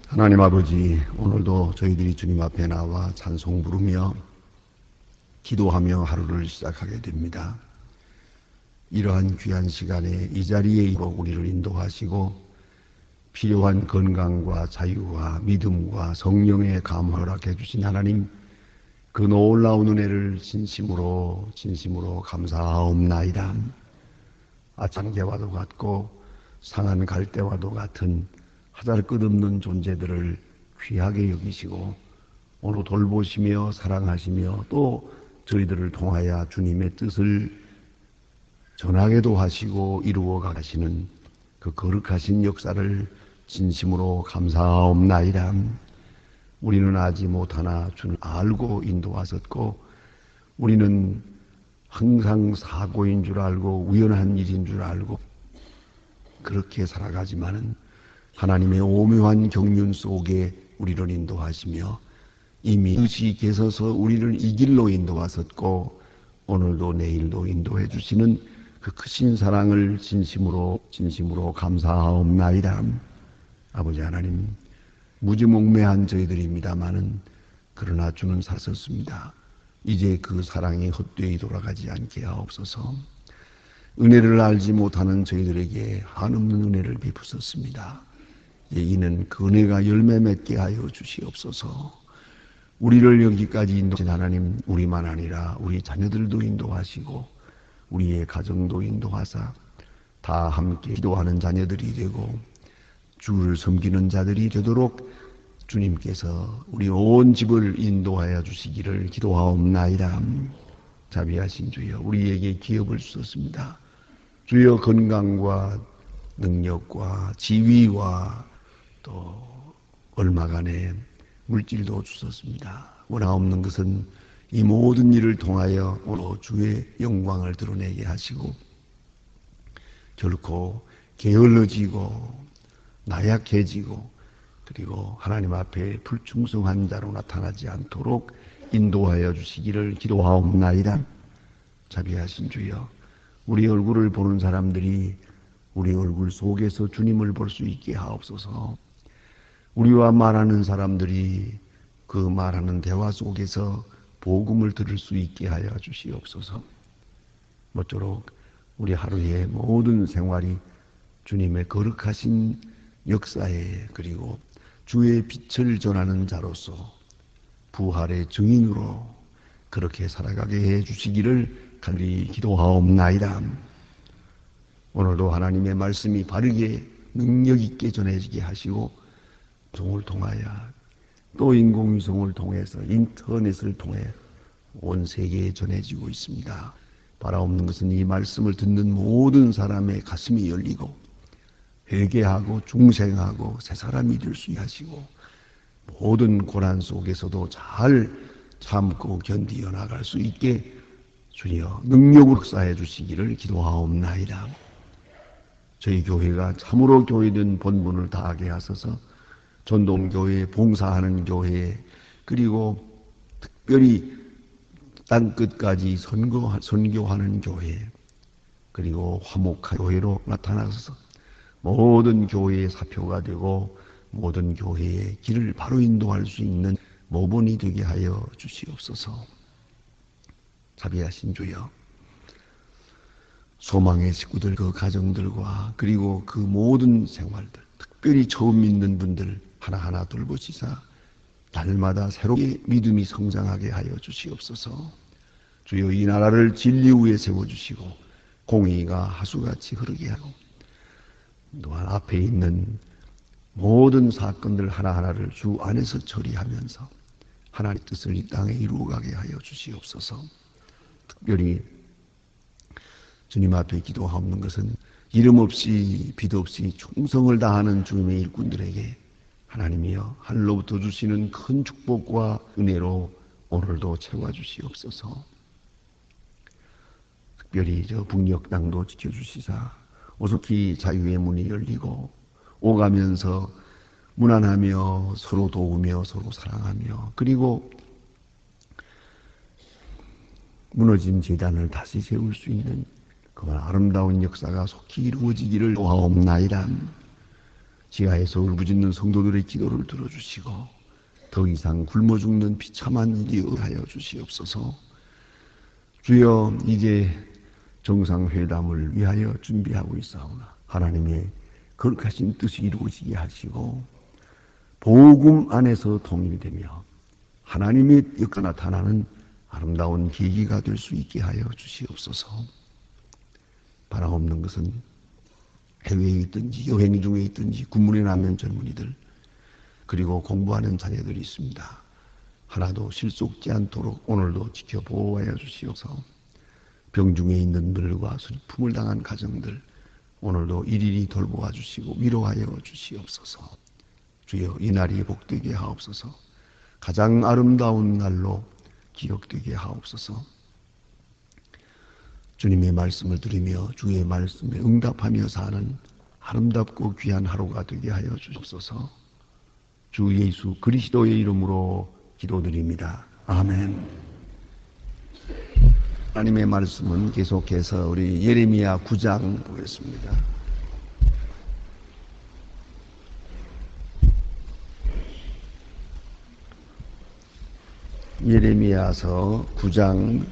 하나님 아버지, 오늘도 저희들이 주님 앞에 나와 찬송 부르며 기도하며 하루를 시작하게 됩니다. 이러한 귀한 시간에 이 자리에 우리를 인도하시고 필요한 건강과 자유와 믿음과 성령의 감화를 허락해 주신 하나님, 그 놀라운 은혜를 진심으로 감사하옵나이다. 아창개와도 같고 상한 갈대와도 같은 하잘 것 없는 존재들을 귀하게 여기시고 오늘 돌보시며 사랑하시며 또 저희들을 통하여 주님의 뜻을 전하게도 하시고 이루어 가시는 그 거룩하신 역사를 진심으로 감사하옵나이다. 우리는 알지 못하나 주는 알고 인도하셨고 우리는 항상 사고인 줄 알고 우연한 일인 줄 알고 그렇게 살아가지만은 하나님의 오묘한 경륜 속에 우리를 인도하시며 이미 뜻이 계셔서 우리를 이 길로 인도하셨고 오늘도 내일도 인도해 주시는 그 크신 사랑을 진심으로 감사하옵나이다. 아버지 하나님, 무지몽매한 저희들입니다마는 그러나 주는 사셨습니다. 이제 그 사랑이 헛되이 돌아가지 않게 하옵소서. 은혜를 알지 못하는 저희들에게 한없는 은혜를 베푸셨습니다. 이는 그 은혜가 열매 맺게 하여 주시옵소서. 우리를 여기까지 인도하신 하나님, 우리만 아니라 우리 자녀들도 인도하시고 우리의 가정도 인도하사 다 함께 기도하는 자녀들이 되고 주를 섬기는 자들이 되도록 주님께서 우리 온 집을 인도하여 주시기를 기도하옵나이다. 자비하신 주여, 우리에게 기업을 주셨습니다. 주여, 건강과 능력과 지위와 또 얼마간의 물질도 주셨습니다. 원하옵는 것은 이 모든 일을 통하여 오늘 주의 영광을 드러내게 하시고 결코 게을러지고 나약해지고 그리고 하나님 앞에 불충성한 자로 나타나지 않도록 인도하여 주시기를 기도하옵나이다. 자비하신 주여, 우리 얼굴을 보는 사람들이 우리 얼굴 속에서 주님을 볼 수 있게 하옵소서. 우리와 말하는 사람들이 그 말하는 대화 속에서 복음을 들을 수 있게 하여 주시옵소서. 모쪼록 우리 하루의 모든 생활이 주님의 거룩하신 역사에 그리고 주의 빛을 전하는 자로서 부활의 증인으로 그렇게 살아가게 해 주시기를 간절히 기도하옵나이다. 오늘도 하나님의 말씀이 바르게 능력 있게 전해지게 하시고 방송을 통하여 또 인공위성을 통해서 인터넷을 통해 온 세계에 전해지고 있습니다. 바라옵는 것은 이 말씀을 듣는 모든 사람의 가슴이 열리고 회개하고 중생하고 새 사람이 될 수 있게 하시고 모든 고난 속에서도 잘 참고 견디어 나갈 수 있게 주여 능력으로 역사해 주시기를 기도하옵나이다. 저희 교회가 참으로 교회된 본분을 다하게 하소서. 전동교회, 봉사하는 교회, 그리고 특별히 땅끝까지 선교하는 교회, 그리고 화목한 교회로 나타나서 모든 교회의 사표가 되고 모든 교회의 길을 바로 인도할 수 있는 모본이 되게 하여 주시옵소서. 자비하신 주여, 소망의 식구들, 그 가정들과 그리고 그 모든 생활들, 특별히 처음 믿는 분들 하나하나 돌보시사 날마다 새롭게 믿음이 성장하게 하여 주시옵소서. 주여, 이 나라를 진리 위에 세워주시고 공의가 하수같이 흐르게 하고 또한 앞에 있는 모든 사건들 하나하나를 주 안에서 처리하면서 하나님의 뜻을 이 땅에 이루어가게 하여 주시옵소서. 특별히 주님 앞에 기도하옵는 것은 이름 없이 빛 없이 충성을 다하는 주님의 일꾼들에게 하나님이여 하늘로부터 주시는 큰 축복과 은혜로 오늘도 채워주시옵소서. 특별히 저 북녘 땅도 지켜주시사 오속히 자유의 문이 열리고 오가면서 무난하며 서로 도우며 서로 사랑하며 그리고 무너진 제단을 다시 세울 수 있는 그런 아름다운 역사가 속히 이루어지기를 도하옵나이다. 지하에서 울부짖는 성도들의 기도를 들어주시고 더 이상 굶어 죽는 비참한 일이 없하여 주시옵소서. 주여, 이제 정상회담을 위하여 준비하고 있사오나 하나님의 거룩하신 뜻이 이루어지게 하시고 복음 안에서 통일이 되며 하나님의 역사 나타나는 아름다운 계기가 될 수 있게 하여 주시옵소서. 바라옵는 것은 해외에 있든지 여행 중에 있든지 군문에 남은 젊은이들 그리고 공부하는 자녀들이 있습니다. 하나도 실속지 않도록 오늘도 지켜 보호하여 주시옵소서. 병중에 있는 들과 슬픔을 당한 가정들 오늘도 일일이 돌보아 주시고 위로하여 주시옵소서. 주여, 이 날이 복되게 하옵소서. 가장 아름다운 날로 기억되게 하옵소서. 주님의 말씀을 들으며 주의 말씀에 응답하며 사는 아름답고 귀한 하루가 되게 하여 주옵소서. 주 예수 그리스도의 이름으로 기도드립니다. 아멘. 하나님의 말씀은 계속해서 우리 예레미야 9장 보겠습니다. 예레미야서 9장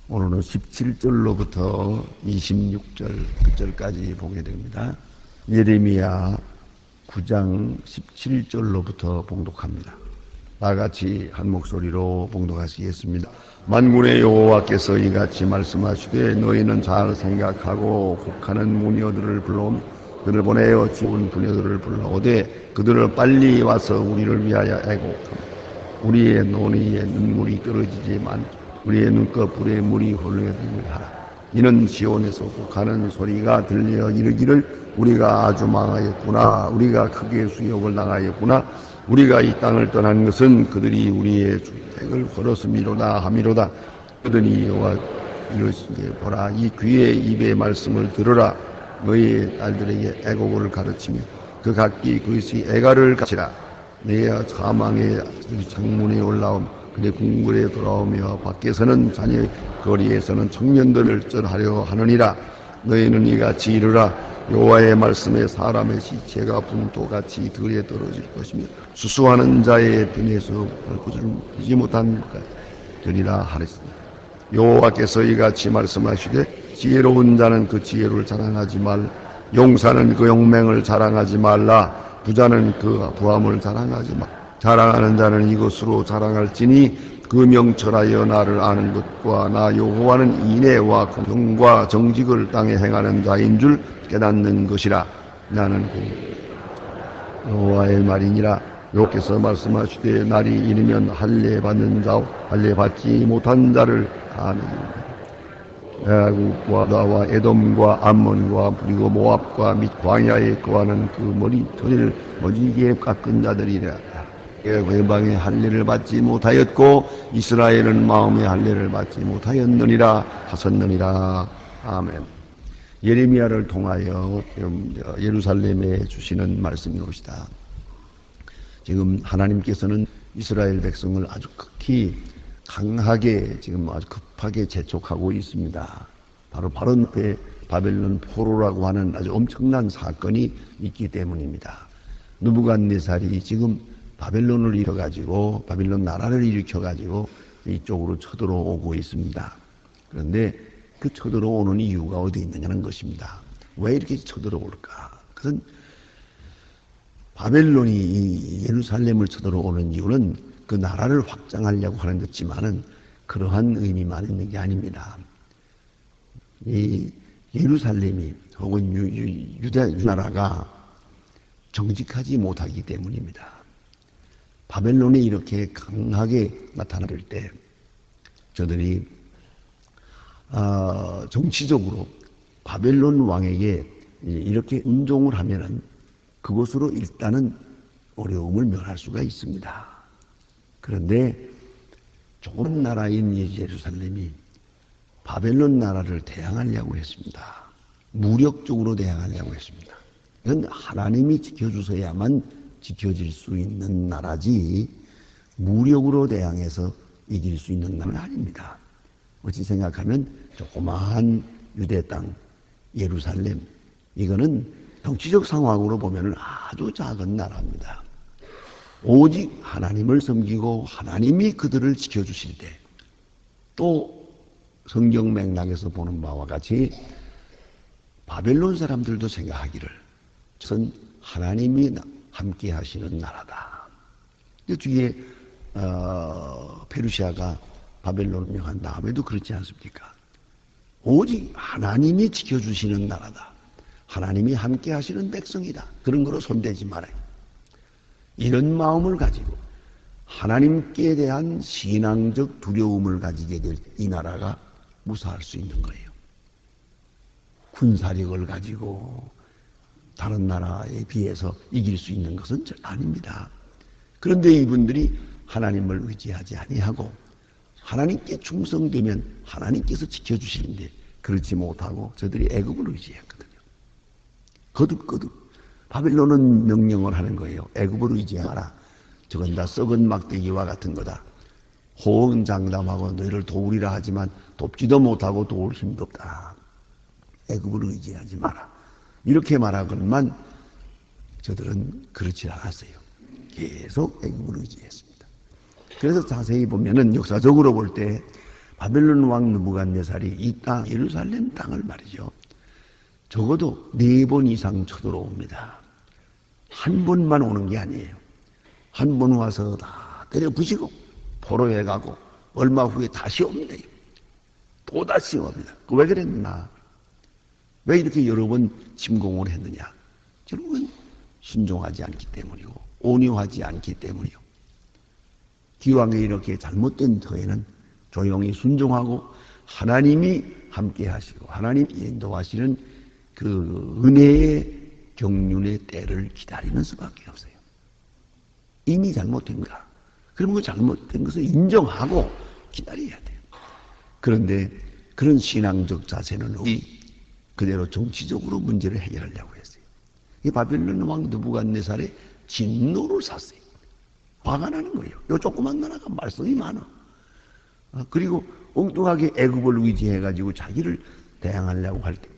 오늘은 17절로부터 26절 끝절까지 보게 됩니다. 예레미야 9장 17절로부터 봉독합니다. 다같이 한 목소리로 봉독하시겠습니다. 만군의 여호와께서 이같이 말씀하시되 너희는 잘 생각하고 혹하는 무녀들을 불러 그들을 보내어 죽은 부녀들을 불러오되 그들을 빨리 와서 우리를 위하여 애곡하며 우리의 논의에 눈물이 떨어지지만 우리의 눈꺼풀에 물이 흘러들게 하라. 이는 시온에서 혹하는 소리가 들려 이르기를 우리가 아주 망하였구나. 우리가 크게 수욕을 당하였구나. 우리가 이 땅을 떠난 것은 그들이 우리의 주택을 걸었음이로다 하미로다. 그들이 여호와 이르시되 보라, 이 귀의 입의 말씀을 들으라. 너희의 딸들에게 애곡을 가르치며 그 각기 그것이 애가를 가르치라. 내 사망의 창문에 올라옴 그의 궁궐에 돌아오며 밖에서는 자녀 거리에서는 청년들을 절하려 하느니라. 너희는 이같이 이르라. 여호와의 말씀에 사람의 시체가 분토같이 들에 떨어질 것이며 수수하는 자의 등에서 발구를 피지 못한 것 되리라 하랬으니 여호와께서 이같이 말씀하시되 지혜로운 자는 그 지혜를 자랑하지 말 용사는 그 용맹을 자랑하지 말라. 부자는 그 부함을 자랑하지 말 자랑하는 자는 이것으로 자랑할지니 그 명철하여 나를 아는 것과 나 여호와는 인애와 공평과 정직을 땅에 행하는 자인 줄 깨닫는 것이라. 나는 그 여호와의 말이니라. 여호와께서 말씀하시되 날이 이르면 할례 받는 자와 할례 받지 못한 자를 가느니라. 애국과 나와 에돔과 암몬과 그리고 모압과 및 광야에 거하는 그 머리털을 머지게 깎은 자들이라. 외방의 할례를 받지 못하였고 이스라엘은 마음의 할례를 받지 못하였느니라 하셨느니라. 아멘. 예레미야를 통하여 예루살렘에 주시는 말씀이옵시다. 지금 하나님께서는 이스라엘 백성을 아주 극히 강하게 지금 아주 급하게 재촉하고 있습니다. 바로 앞에 바벨론 포로라고 하는 아주 엄청난 사건이 있기 때문입니다. 느부갓네살이 지금 바벨론을 일으켜가지고 바벨론 나라를 일으켜가지고 이쪽으로 쳐들어오고 있습니다. 그런데 그 쳐들어오는 이유가 어디 있느냐는 것입니다. 왜 이렇게 쳐들어올까? 그것은 바벨론이 예루살렘을 쳐들어오는 이유는 그 나라를 확장하려고 하는 것지만은 그러한 의미만 있는 게 아닙니다. 이 예루살렘이 혹은 유대 나라가 정직하지 못하기 때문입니다. 바벨론이 이렇게 강하게 나타날 때 저들이 정치적으로 바벨론 왕에게 이렇게 운종을 하면은 그것으로 일단은 어려움을 면할 수가 있습니다. 그런데 좋은 나라인 예루살렘이 바벨론 나라를 대항하려고 했습니다. 무력적으로 대항하려고 했습니다. 이건 하나님이 지켜주셔야만 지켜질 수 있는 나라지 무력으로 대항해서 이길 수 있는 나라는 아닙니다. 어찌 생각하면 조그마한 유대 땅 예루살렘 이거는 정치적 상황으로 보면 아주 작은 나라입니다. 오직 하나님을 섬기고 하나님이 그들을 지켜주실 때, 또 성경 맥락에서 보는 바와 같이 바벨론 사람들도 생각하기를 전 하나님이 함께 하시는 나라다. 뒤에 페르시아가 바벨론을 명한 다음에도 그렇지 않습니까? 오직 하나님이 지켜주시는 나라다. 하나님이 함께 하시는 백성이다. 그런 거로 손대지 말아요. 이런 마음을 가지고 하나님께 대한 신앙적 두려움을 가지게 될 이 나라가 무사할 수 있는 거예요. 군사력을 가지고 다른 나라에 비해서 이길 수 있는 것은 아닙니다. 그런데 이분들이 하나님을 의지하지 아니하고 하나님께 충성되면 하나님께서 지켜주시는데 그렇지 못하고 저들이 애굽을 의지했거든요. 거듭거듭 바벨론은 명령을 하는 거예요. 애굽을 의지하라. 저건 다 썩은 막대기와 같은 거다. 호언장담하고 너희를 도우리라 하지만 돕지도 못하고 도울 힘도 없다. 애굽을 의지하지 마라. 이렇게 말하건만 저들은 그렇지 않았어요. 계속 애굽을 의지했습니다. 그래서 자세히 보면은 역사적으로 볼 때 바벨론 왕 느부갓네살이 이 땅 예루살렘 땅을 말이죠. 적어도 4번 이상 쳐들어옵니다. 한 번만 오는 게 아니에요. 한 번 와서 다 때려 부시고 포로해 가고 얼마 후에 다시 옵니다. 또 다시 옵니다. 왜 그랬나? 왜 이렇게 여러 번 침공을 했느냐? 결국은 순종하지 않기 때문이고 온유하지 않기 때문이요. 기왕에 이렇게 잘못된 터에는 조용히 순종하고 하나님이 함께 하시고 하나님이 인도하시는 그 은혜의 경륜의 때를 기다리는 수밖에 없어요. 이미 잘못된 거야. 그러면 그 잘못된 것을 인정하고 기다려야 돼요. 그런데 그런 신앙적 자세는 우리 그대로 정치적으로 문제를 해결하려고 했어요. 이 바벨론 왕 느부갓네살의 진노를 샀어요. 화가 나는 거예요. 요 조그만 나라가 말썽이 많아. 그리고 엉뚱하게 애굽을 의지해가지고 자기를 대항하려고 할 때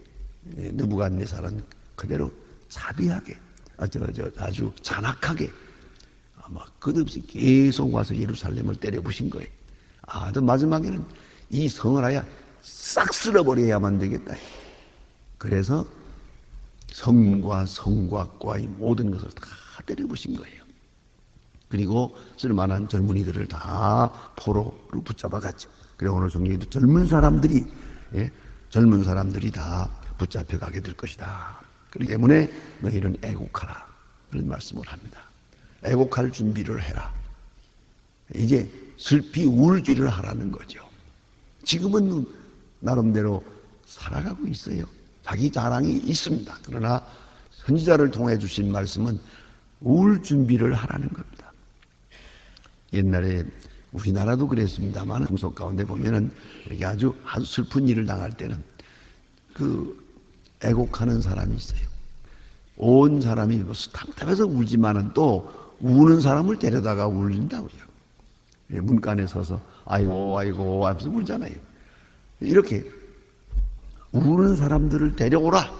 느부갓네살은 그대로 자비하게 아주 잔악하게 아마 끝없이 계속 와서 예루살렘을 때려부신 거예요. 또 마지막에는 이 성을 아예 싹 쓸어버려야만 되겠다. 그래서 성과 성곽과 이 모든 것을 다 때려부신 거예요. 그리고 쓸만한 젊은이들을 다 포로로 붙잡아갔죠. 그리고 오늘 성경에도 젊은 사람들이 다 붙잡혀가게 될 것이다. 그렇기 때문에 너희는 애국하라. 그런 말씀을 합니다. 애국할 준비를 해라. 이제 슬피 울기를 하라는 거죠. 지금은 나름대로 살아가고 있어요. 자기 자랑이 있습니다. 그러나 선지자를 통해 주신 말씀은 울 준비를 하라는 겁니다. 옛날에 우리나라도 그랬습니다만 풍속 가운데 보면은 이렇게 아주 슬픈 일을 당할 때는 그 애곡하는 사람이 있어요. 온 사람이 답답해서 울지만은 또 우는 사람을 데려다가 울린다고요. 문간에 서서 아이고 하면서 울잖아요. 이렇게 우는 사람들을 데려오라.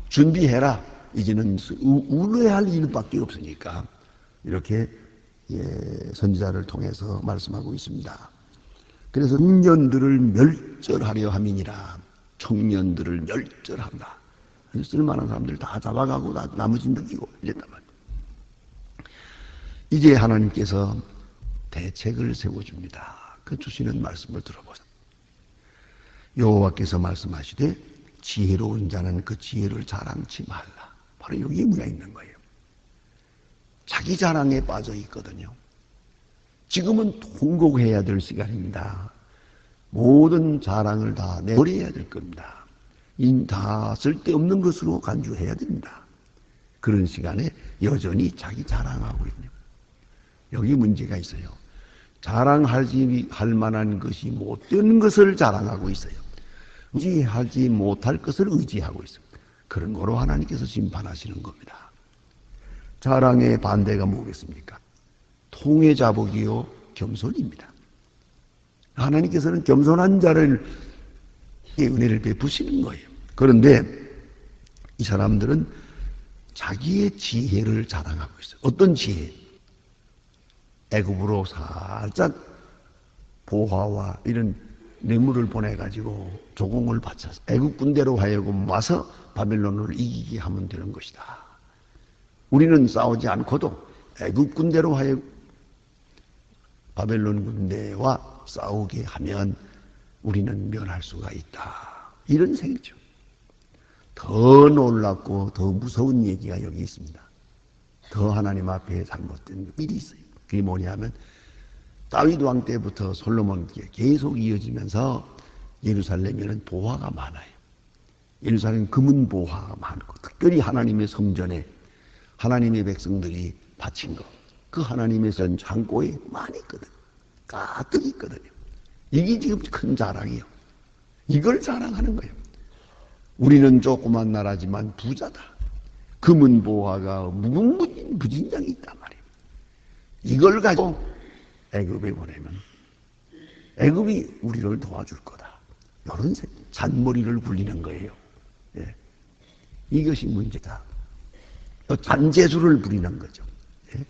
준비해라. 이제는 울어야 할 일밖에 없으니까 이렇게 선지자를 통해서 말씀하고 있습니다. 그래서 청년들을 멸절하려 함이니라. 청년들을 멸절한다. 쓸만한 사람들 다 잡아가고 나머지 죽이고 이랬단 말이에요. 이제 하나님께서 대책을 세워줍니다. 그 주시는 말씀을 들어보세요. 여호와께서 말씀하시되 지혜로운 자는 그 지혜를 자랑치 말라. 바로 여기에 문제 있는 거예요. 자기 자랑에 빠져 있거든요. 지금은 통곡해야 될 시간입니다. 모든 자랑을 다 내버려야 될 겁니다. 다 쓸데없는 것으로 간주해야 됩니다. 그런 시간에 여전히 자기 자랑하고 있네요. 여기 문제가 있어요. 자랑하지 할 만한 것이 못된 것을 자랑하고 있어요. 의지하지 못할 것을 의지하고 있어요. 그런 거로 하나님께서 심판하시는 겁니다. 자랑의 반대가 뭐겠습니까? 통의 자복이요 겸손입니다. 하나님께서는 겸손한 자를 은혜를 베푸시는 거예요. 그런데 이 사람들은 자기의 지혜를 자랑하고 있어요. 어떤 지혜? 애굽으로 살짝 보화와 이런 뇌물을 보내가지고 조공을 바쳐서 애굽 군대로 하여금 와서 바벨론을 이기게 하면 되는 것이다. 우리는 싸우지 않고도 애굽 군대로 하여금 바벨론 군대와 싸우게 하면 우리는 면할 수가 있다. 이런 생각이죠. 더 놀랍고 더 무서운 얘기가 여기 있습니다. 더 하나님 앞에 잘못된 일이 있어요. 그게 뭐냐면 다윗 왕 때부터 솔로몬께 계속 이어지면서 예루살렘에는 보화가 많아요. 예루살렘 금은 보화가 많고 특별히 하나님의 성전에 하나님의 백성들이 바친 것, 그 하나님의 전 창고에 많이 있거든요. 가득 있거든요. 이게 지금 큰 자랑이에요. 이걸 자랑하는 거예요. 우리는 조그만 나라지만 부자다. 금은 보화가 무궁무진장이 있단 말이에요. 이걸 가지고 애굽에 보내면 애굽이 우리를 도와줄 거다. 이런 잔머리를 굴리는 거예요. 예. 이것이 문제다. 잔재주를 부리는 거죠. 예.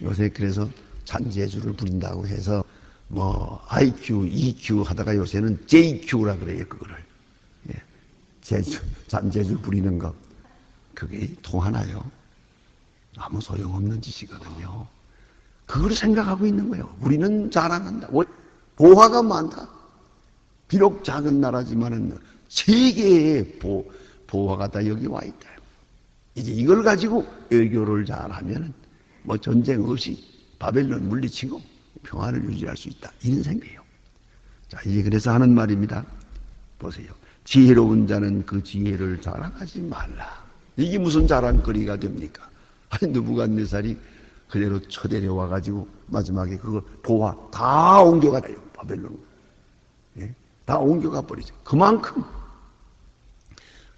요새 그래서 잔재주를 부린다고 해서 뭐 IQ, EQ 하다가 요새는 JQ라 그래요. 그거를. 예. 잔재주 부리는 것. 그게 통하나요? 아무 소용없는 짓이거든요. 그걸 생각하고 있는 거예요. 우리는 자랑한다. 보화가 많다. 비록 작은 나라지만은 세계의 보화가 다 여기 와 있다. 이제 이걸 가지고 외교를 잘하면 뭐 전쟁 없이 바벨론 물리치고 평화를 유지할 수 있다. 이런 생각이에요. 자, 이제 그래서 하는 말입니다. 보세요. 지혜로운 자는 그 지혜를 자랑하지 말라. 이게 무슨 자랑거리가 됩니까? 아니, 느부갓네살이 그대로 쳐내려와 가지고 마지막에 그거 보화 다 옮겨가요. 바벨론. 예? 다 옮겨가 버리죠. 그만큼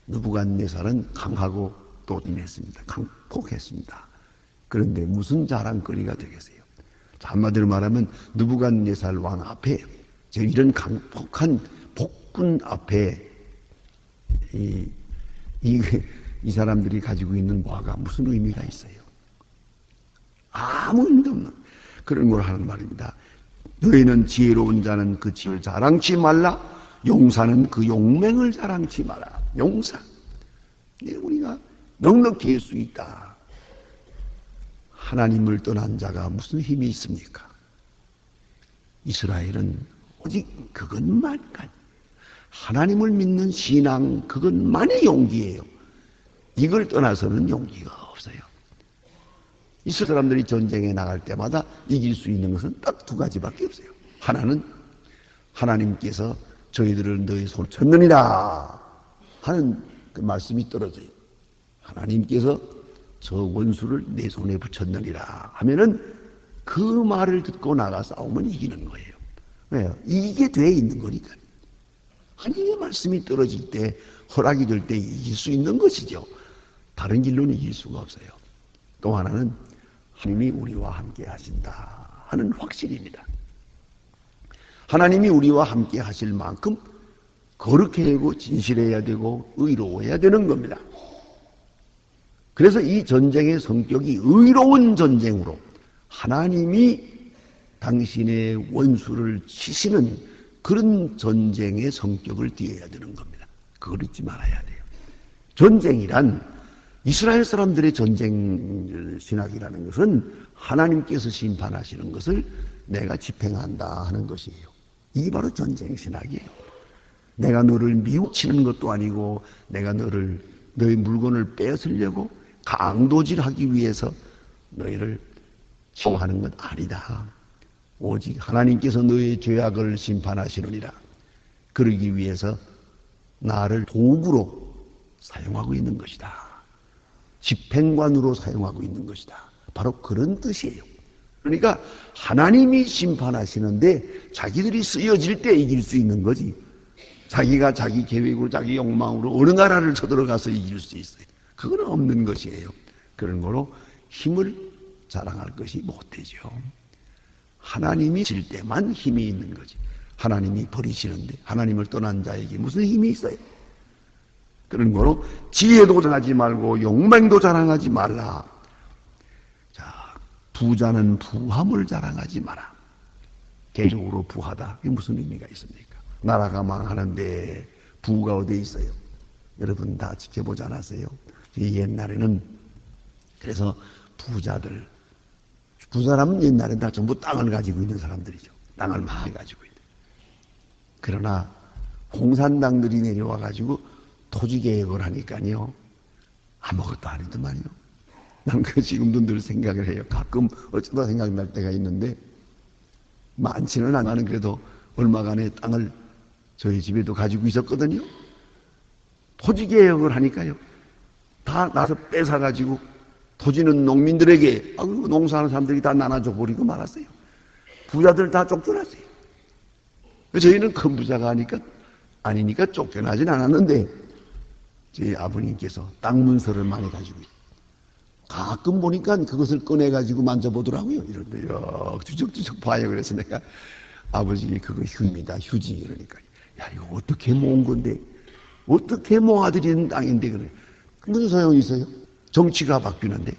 느부갓네살은 강하고 또 임했습니다. 강폭했습니다. 그런데 무슨 자랑거리가 되겠어요? 한마디로 말하면 느부갓네살 왕 앞에 이런 강폭한 폭군 앞에 이 사람들이 가지고 있는 보화가 무슨 의미가 있어요? 아무 의미도 없는 그런 걸 하는 말입니다. 너희는 지혜로운 자는 그 지혜를 자랑치 말라. 용사는 그 용맹을 자랑치 마라. 용사. 우리가 넉넉히 할 수 있다. 하나님을 떠난 자가 무슨 힘이 있습니까? 이스라엘은 오직 그것만간 하나님을 믿는 신앙 그것만의 용기예요. 이걸 떠나서는 용기가 없어요. 이스라엘 사람들이 전쟁에 나갈 때마다 이길 수 있는 것은 딱 두 가지밖에 없어요. 하나는 하나님께서 저희들을 너희 손을 쳤느니라 하는 그 말씀이 떨어져요. 하나님께서 저 원수를 내 손에 붙였느니라 하면은 그 말을 듣고 나가 싸우면 이기는 거예요. 왜요? 이게 돼 있는 거니까. 하나님의 말씀이 떨어질 때 허락이 될 때 이길 수 있는 것이죠. 다른 길로는 이길 수가 없어요. 또 하나는 하나님이 우리와 함께 하신다 하는 확신입니다. 하나님이 우리와 함께 하실 만큼 거룩해야 되고 진실해야 되고 의로워야 되는 겁니다. 그래서 이 전쟁의 성격이 의로운 전쟁으로 하나님이 당신의 원수를 치시는 그런 전쟁의 성격을 띠어야 되는 겁니다. 그걸 잊지 말아야 돼요. 전쟁이란 이스라엘 사람들의 전쟁 신학이라는 것은 하나님께서 심판하시는 것을 내가 집행한다 하는 것이에요. 이게 바로 전쟁 신학이에요. 내가 너를 미우치는 것도 아니고 내가 너의 물건을 뺏으려고 강도질하기 위해서 너희를 치료하는 것 아니다. 오직 하나님께서 너의 죄악을 심판하시느니라. 그러기 위해서 나를 도구로 사용하고 있는 것이다. 집행관으로 사용하고 있는 것이다. 바로 그런 뜻이에요. 그러니까 하나님이 심판하시는데 자기들이 쓰여질 때 이길 수 있는 거지. 자기가 자기 계획으로 자기 욕망으로 어느 나라를 쳐들어가서 이길 수 있어요. 그건 없는 것이에요. 그런 거로 힘을 자랑할 것이 못되죠. 하나님이 질 때만 힘이 있는 거지. 하나님이 버리시는데 하나님을 떠난 자에게 무슨 힘이 있어요? 그런 거로 지혜도 자랑하지 말고 용맹도 자랑하지 말라. 자, 부자는 부함을 자랑하지 마라. 개인적으로 부하다. 이게 무슨 의미가 있습니까? 나라가 망하는데 부가 어디에 있어요? 여러분 다 지켜보지 않았어요? 옛날에는 그래서 부자라면 옛날엔 다 전부 땅을 가지고 있는 사람들이죠. 땅을 많이 가지고 있는. 그러나 공산당들이 내려와 가지고 토지 개혁을 하니까요, 아무것도 아니더만요. 난 그 지금도 늘 생각을 해요. 가끔 어쩌다 생각날 때가 있는데, 많지는 않아는 그래도 얼마간의 땅을 저희 집에도 가지고 있었거든요. 토지 개혁을 하니까요, 다 나서 뺏어가지고 토지는 농민들에게, 농사하는 사람들이 다 나눠줘 버리고 말았어요. 부자들 다 쫓겨났어요. 저희는 큰 부자가 아니니까 쫓겨나진 않았는데, 저희 아버님께서 땅 문서를 많이 가지고 있어요. 가끔 보니까 그것을 꺼내가지고 만져보더라고요. 이런데, 주적주적 봐요. 그래서 내가 아버지 그거 휴입니다. 휴지. 이러니까. 야, 이거 어떻게 모은 건데? 어떻게 모아들이는 땅인데, 그래. 무슨 소용이 있어요? 정치가 바뀌는데.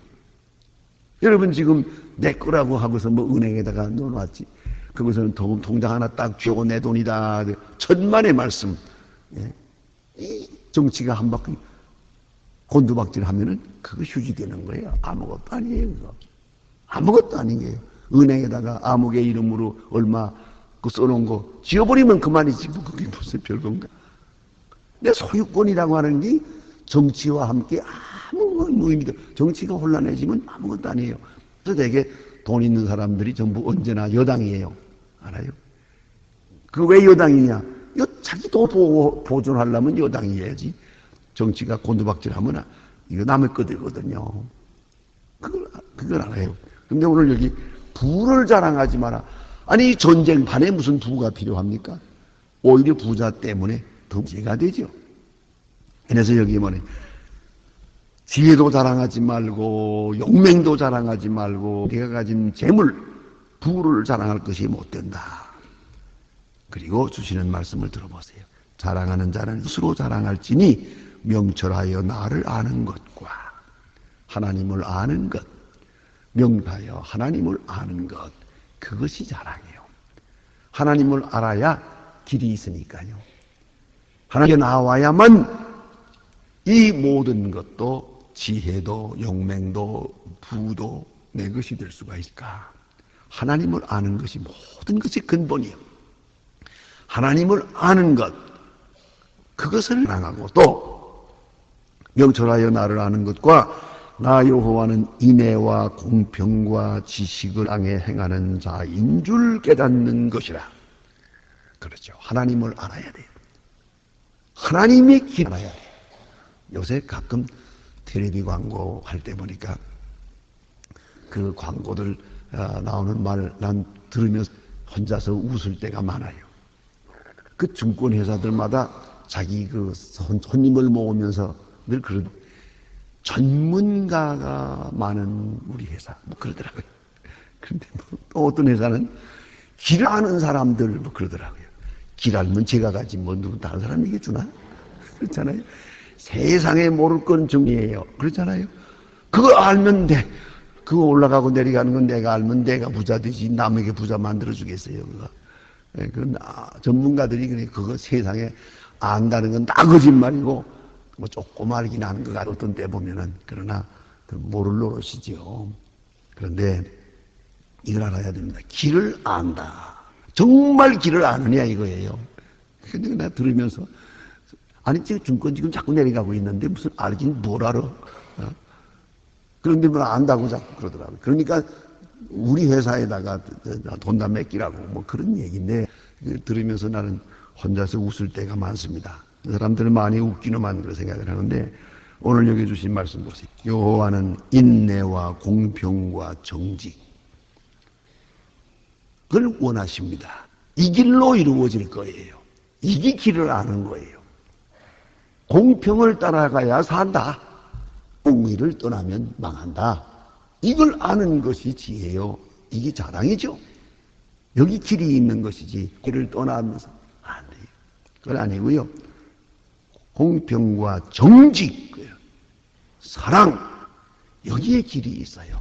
여러분 지금 내 거라고 하고서 뭐 은행에다가 넣어놨지. 그것은 통장 하나 딱 쥐고 내 돈이다. 천만의 말씀. 예. 이 정치가 한 바퀴 곤두박질 하면은 그거 휴지 되는 거예요. 아무것도 아니에요, 그거. 아무것도 아닌 게요. 은행에다가 아무개 이름으로 얼마 그 써놓은 거 지어버리면 그만이지. 뭐 그게 무슨 별건가. 내 소유권이라고 하는 게 정치와 함께 아무 의미도, 정치가 혼란해지면 아무것도 아니에요. 그래서 되게 돈 있는 사람들이 전부 언제나 여당이에요. 알아요? 그 왜 여당이냐? 자기 돈 보존하려면 여당이어야지. 정치가 곤두박질하면 이거 남의 거들거든요. 그걸 알아요. 근데 오늘 여기 부를 자랑하지 마라. 아니 전쟁판에 무슨 부가 필요합니까? 오히려 부자 때문에 더 문제가 되죠. 그래서 여기 뭐냐, 지혜도 자랑하지 말고 용맹도 자랑하지 말고 네가 가진 재물, 부를 자랑할 것이 못 된다. 그리고 주시는 말씀을 들어보세요. 자랑하는 자는 스스로 자랑할지니 명철하여 나를 아는 것과 하나님을 아는 것, 명하여 하나님을 아는 것, 그것이 자랑이에요. 하나님을 알아야 길이 있으니까요. 하나님께 나와야만 이 모든 것도 지혜도 용맹도 부도 내 것이 될 수가 있을까? 하나님을 아는 것이 모든 것이 근본이에요. 하나님을 아는 것, 그것을 자랑하고 또 명철하여 나를 아는 것과 나 여호와는 인애와 공평과 지식을 땅에 행하는 자인 줄 깨닫는 것이라. 그렇죠. 하나님을 알아야 돼요. 하나님의 길 알아야 돼요. 요새 가끔 텔레비 광고 할 때 보니까 그 광고들 나오는 말 난 들으면서 혼자서 웃을 때가 많아요. 그 증권회사들마다 자기 그 손님을 모으면서 늘 그런 전문가가 많은 우리 회사 뭐 그러더라고요. 그런데 또 어떤 회사는 길 아는 사람들 뭐 그러더라고요. 길 알면 제가 가지 뭐 누구 다른 사람에게 주나? 그렇잖아요. 세상에 모를 건 정리예요. 그렇잖아요. 그거 알면 돼. 그거 올라가고 내려가는 건 내가 알면 내가 부자 되지 남에게 부자 만들어 주겠어요. 그거. 네, 그건 전문가들이 그래 그거 세상에 안다는 건 다 거짓말이고 뭐 조금 알긴 하는 것 같아 어떤 때 보면은. 그러나 모를 노릇이죠. 그런데 이걸 알아야 됩니다. 길을 안다. 정말 길을 아느냐 이거예요. 근데 내가 들으면서 아니 지금 증권 지금 자꾸 내려가고 있는데 무슨 알긴 뭘 알아? 그런데 뭐 안다고 자꾸 그러더라고요. 그러니까 우리 회사에다가 돈 다 맡기라고 뭐 그런 얘기인데 들으면서 나는 혼자서 웃을 때가 많습니다. 사람들은 많이 웃기노만 그런 생각을 하는데 오늘 여기 주신 말씀 보세요. 여호와는 인내와 공평과 정직 그걸 원하십니다. 이 길로 이루어질 거예요. 이게 길을 아는 거예요. 공평을 따라가야 산다. 공의를 떠나면 망한다. 이걸 아는 것이 지혜요. 이게 자랑이죠. 여기 길이 있는 것이지 길을 떠나면서 안 돼요. 그건 아니고요. 공평과 정직, 사랑, 여기에 길이 있어요.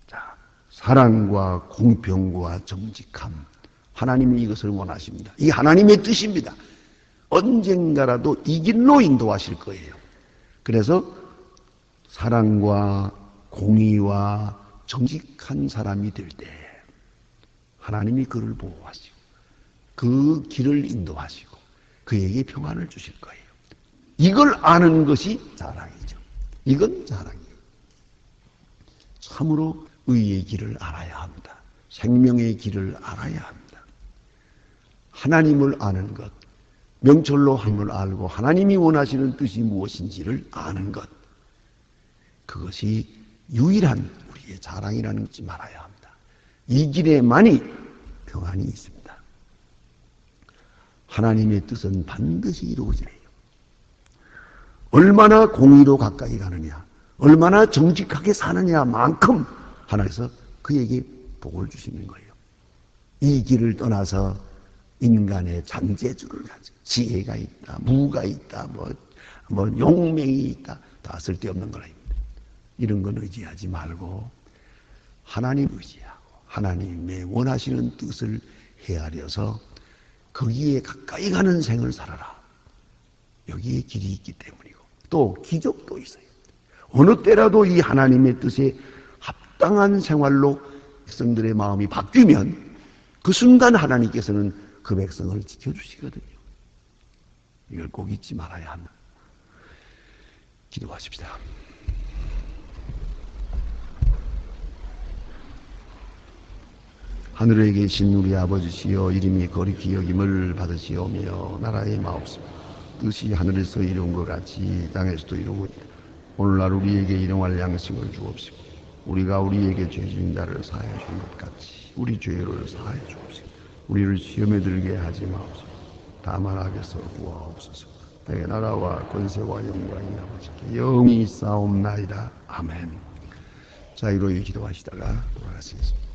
자, 사랑과 공평과 정직함. 하나님이 이것을 원하십니다. 이 하나님의 뜻입니다. 언젠가라도 이 길로 인도하실 거예요. 그래서 사랑과 공의와 정직한 사람이 될 때 하나님이 그를 보호하시고 그 길을 인도하시고 그에게 평안을 주실 거예요. 이걸 아는 것이 사랑이죠. 이건 사랑이에요. 참으로 의의 길을 알아야 합니다. 생명의 길을 알아야 합니다. 하나님을 아는 것, 명철로 하나님을 알고 하나님이 원하시는 뜻이 무엇인지를 아는 것, 그것이 유일한 우리의 자랑이라는 것을 말아야 합니다. 이 길에만이 평안이 있습니다. 하나님의 뜻은 반드시 이루어지네요. 얼마나 공의로 가까이 가느냐, 얼마나 정직하게 사느냐만큼 하나님께서 그에게 복을 주시는 거예요. 이 길을 떠나서 인간의 잔재주를 가지고 지혜가 있다, 무가 있다, 용맹이 있다, 다 쓸데없는 거라. 이런 건 의지하지 말고 하나님 의지하고 하나님의 원하시는 뜻을 헤아려서 거기에 가까이 가는 생을 살아라. 여기에 길이 있기 때문이고 또 기적도 있어요. 어느 때라도 이 하나님의 뜻에 합당한 생활로 백성들의 마음이 바뀌면 그 순간 하나님께서는 그 백성을 지켜주시거든요. 이걸 꼭 잊지 말아야 합니다. 기도하십시다. 하늘에 계신 우리 아버지시여, 이름이 거룩히 여김을 받으시오며 나라의 마옵소서 뜻이 하늘에서 이룬 것 같이 땅에서도 이루고이다. 오늘날 우리에게 일용할 양식을 주옵시고 우리가 우리에게 죄 지은 자를 사하여 준 것 같이 우리 죄를 사하여 주옵시고 우리를 시험에 들게 하지 마옵소서. 다만 악에서 구하옵소서. 내 나라와 권세와 영광이 아버지께 영원히 있사옵나이다. 아멘. 자, 이로 기도하시다가 돌아가시겠습니다.